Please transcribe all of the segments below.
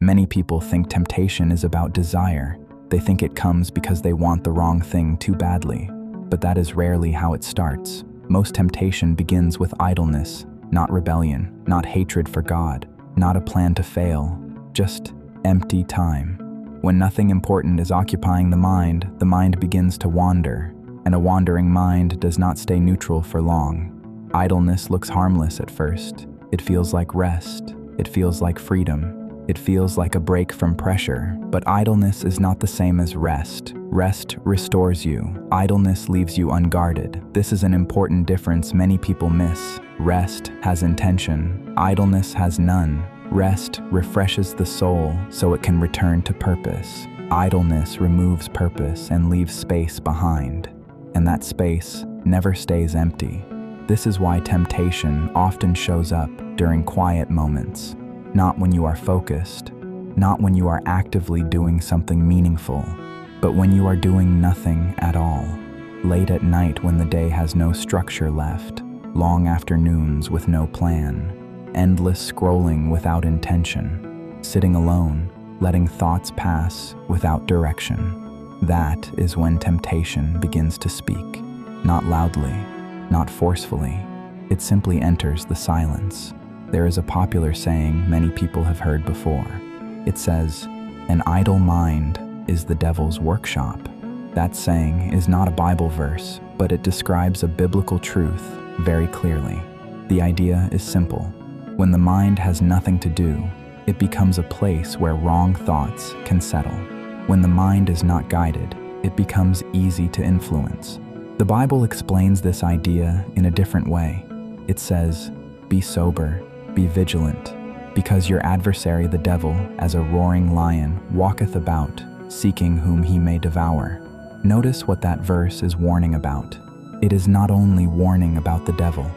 Many people think temptation is about desire. They think it comes because they want the wrong thing too badly. But that is rarely how it starts. Most temptation begins with idleness, not rebellion, not hatred for God, not a plan to fail, just empty time. When nothing important is occupying the mind begins to wander, and a wandering mind does not stay neutral for long. Idleness looks harmless at first. It feels like rest. It feels like freedom. It feels like a break from pressure. But idleness is not the same as rest. Rest restores you. Idleness leaves you unguarded. This is an important difference many people miss. Rest has intention. Idleness has none. Rest refreshes the soul so it can return to purpose. Idleness removes purpose and leaves space behind. And that space never stays empty. This is why temptation often shows up during quiet moments. Not when you are focused, not when you are actively doing something meaningful, but when you are doing nothing at all. Late at night when the day has no structure left, long afternoons with no plan, endless scrolling without intention, sitting alone, letting thoughts pass without direction. That is when temptation begins to speak, not loudly, not forcefully. It simply enters the silence. There is a popular saying many people have heard before. It says, "An idle mind is the devil's workshop." That saying is not a Bible verse, but it describes a biblical truth very clearly. The idea is simple. When the mind has nothing to do, it becomes a place where wrong thoughts can settle. When the mind is not guided, it becomes easy to influence. The Bible explains this idea in a different way. It says, "Be sober, be vigilant, because your adversary the devil, as a roaring lion, walketh about, seeking whom he may devour." Notice what that verse is warning about. It is not only warning about the devil,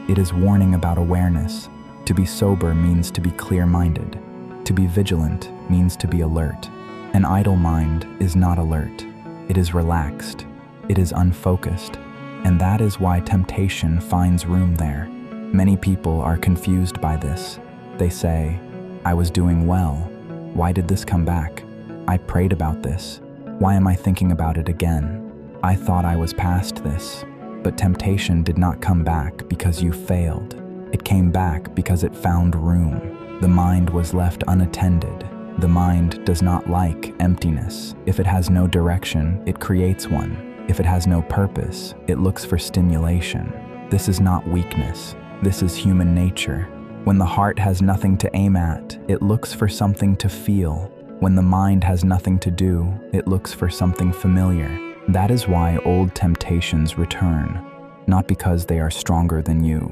it is warning about awareness. To be sober means to be clear-minded. To be vigilant means to be alert. An idle mind is not alert. It is relaxed. It is unfocused. And that is why temptation finds room there. Many people are confused by this. They say, "I was doing well. Why did this come back? I prayed about this. Why am I thinking about it again? I thought I was past this." But temptation did not come back because you failed. It came back because it found room. The mind was left unattended. The mind does not like emptiness. If it has no direction, it creates one. If it has no purpose, it looks for stimulation. This is not weakness. This is human nature. When the heart has nothing to aim at, it looks for something to feel. When the mind has nothing to do, it looks for something familiar. That is why old temptations return, not because they are stronger than you,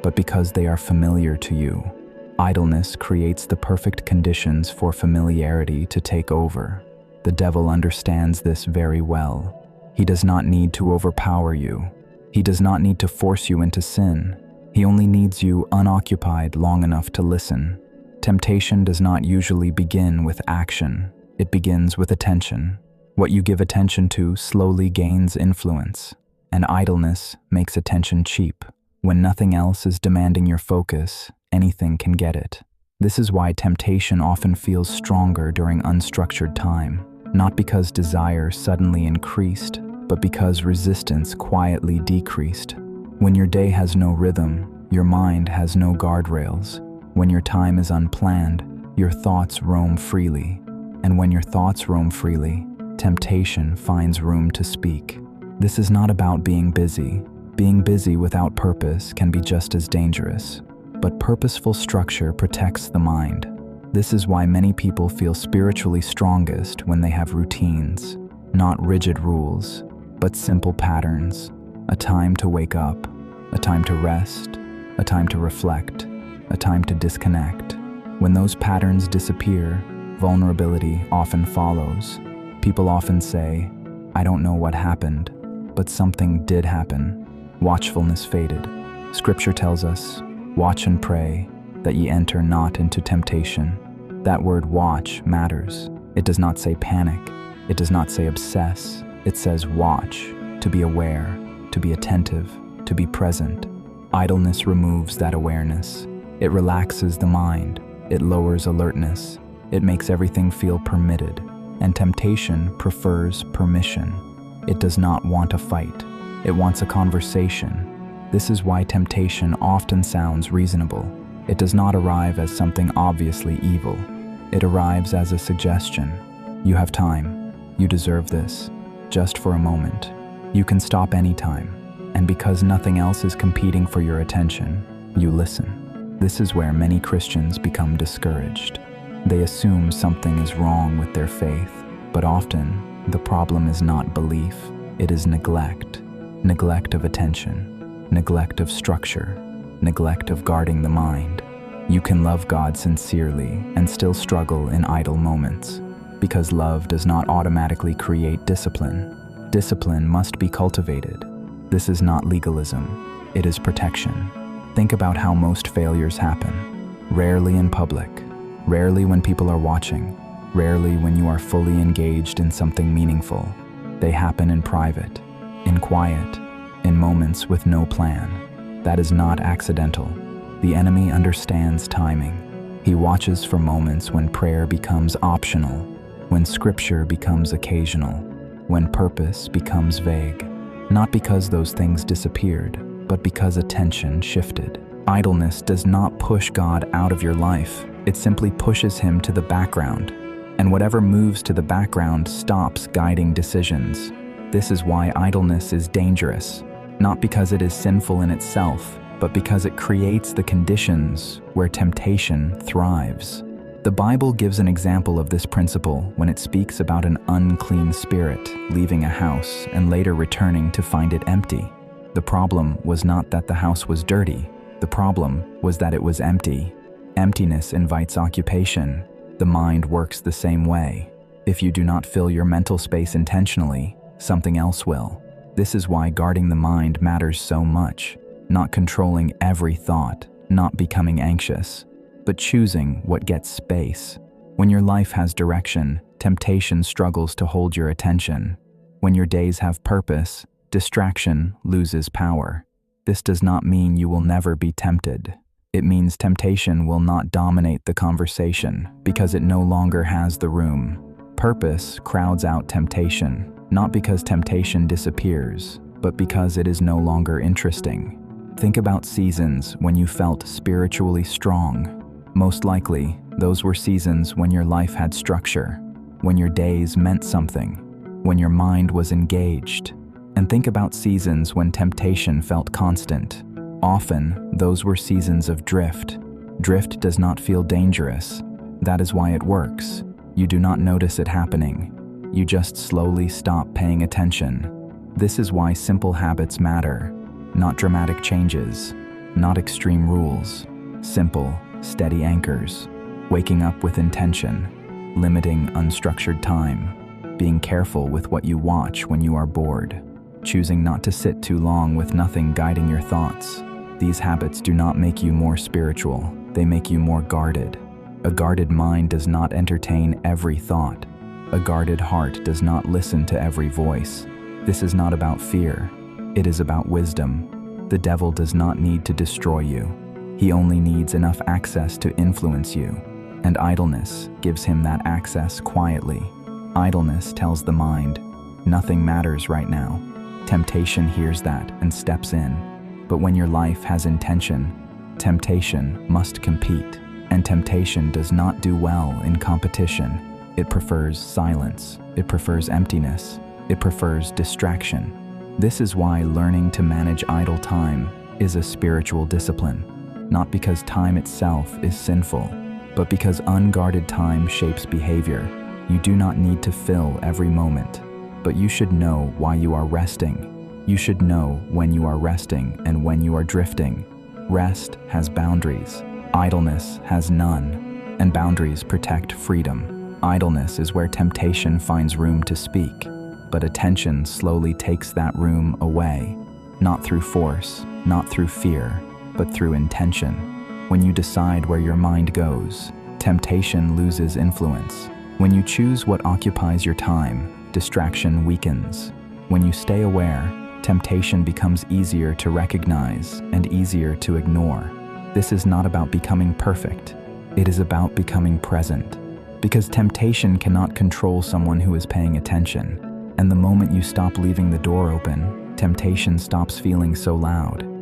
but because they are familiar to you. Idleness creates the perfect conditions for familiarity to take over. The devil understands this very well. He does not need to overpower you. He does not need to force you into sin. He only needs you unoccupied long enough to listen. Temptation does not usually begin with action. It begins with attention. What you give attention to slowly gains influence, and idleness makes attention cheap. When nothing else is demanding your focus, anything can get it. This is why temptation often feels stronger during unstructured time, not because desire suddenly increased, but because resistance quietly decreased. When your day has no rhythm, your mind has no guardrails. When your time is unplanned, your thoughts roam freely. And when your thoughts roam freely, temptation finds room to speak. This is not about being busy. Being busy without purpose can be just as dangerous. But purposeful structure protects the mind. This is why many people feel spiritually strongest when they have routines. Not rigid rules, but simple patterns. A time to wake up, a time to rest, a time to reflect, a time to disconnect. When those patterns disappear, vulnerability often follows. People often say, "I don't know what happened," but something did happen. Watchfulness faded. Scripture tells us, "Watch and pray, that ye enter not into temptation." That word watch matters. It does not say panic. It does not say obsess. It says watch, to be aware, to be attentive, to be present. Idleness removes that awareness. It relaxes the mind. It lowers alertness. It makes everything feel permitted, and temptation prefers permission. It does not want a fight. It wants a conversation. This is why temptation often sounds reasonable. It does not arrive as something obviously evil. It arrives as a suggestion. You have time. You deserve this. Just for a moment. You can stop anytime. And because nothing else is competing for your attention, you listen. This is where many Christians become discouraged. They assume something is wrong with their faith, but often the problem is not belief, it is neglect. Neglect of attention, neglect of structure, neglect of guarding the mind. You can love God sincerely and still struggle in idle moments, because love does not automatically create discipline. Discipline must be cultivated. This is not legalism, it is protection. Think about how most failures happen. Rarely in public, rarely when people are watching, rarely when you are fully engaged in something meaningful. They happen in private, in quiet, in moments with no plan. That is not accidental. The enemy understands timing. He watches for moments when prayer becomes optional, when scripture becomes occasional, when purpose becomes vague. Not because those things disappeared, but because attention shifted. Idleness does not push God out of your life. It simply pushes him to the background. And whatever moves to the background stops guiding decisions. This is why idleness is dangerous. Not because it is sinful in itself, but because it creates the conditions where temptation thrives. The Bible gives an example of this principle when it speaks about an unclean spirit leaving a house and later returning to find it empty. The problem was not that the house was dirty. The problem was that it was empty. Emptiness invites occupation. The mind works the same way. If you do not fill your mental space intentionally, something else will. This is why guarding the mind matters so much. Not controlling every thought, not becoming anxious, but choosing what gets space. When your life has direction, temptation struggles to hold your attention. When your days have purpose, distraction loses power. This does not mean you will never be tempted. It means temptation will not dominate the conversation because it no longer has the room. Purpose crowds out temptation, not because temptation disappears, but because it is no longer interesting. Think about seasons when you felt spiritually strong. Most likely, those were seasons when your life had structure, when your days meant something, when your mind was engaged. And think about seasons when temptation felt constant. Often, those were seasons of drift. Drift does not feel dangerous. That is why it works. You do not notice it happening. You just slowly stop paying attention. This is why simple habits matter. Not dramatic changes, not extreme rules. Simple, steady anchors. Waking up with intention. Limiting unstructured time. Being careful with what you watch when you are bored. Choosing not to sit too long with nothing guiding your thoughts. These habits do not make you more spiritual, they make you more guarded. A guarded mind does not entertain every thought. A guarded heart does not listen to every voice. This is not about fear, it is about wisdom. The devil does not need to destroy you. He only needs enough access to influence you. And idleness gives him that access quietly. Idleness tells the mind, nothing matters right now. Temptation hears that and steps in. But when your life has intention, temptation must compete. And temptation does not do well in competition. It prefers silence. It prefers emptiness. It prefers distraction. This is why learning to manage idle time is a spiritual discipline. Not because time itself is sinful, but because unguarded time shapes behavior. You do not need to fill every moment, but you should know why you are resting. You should know when you are resting and when you are drifting. Rest has boundaries. Idleness has none. And boundaries protect freedom. Idleness is where temptation finds room to speak, but attention slowly takes that room away. Not through force, not through fear, but through intention. When you decide where your mind goes, temptation loses influence. When you choose what occupies your time, distraction weakens. When you stay aware, temptation becomes easier to recognize and easier to ignore. This is not about becoming perfect. It is about becoming present. Because temptation cannot control someone who is paying attention. And the moment you stop leaving the door open, temptation stops feeling so loud.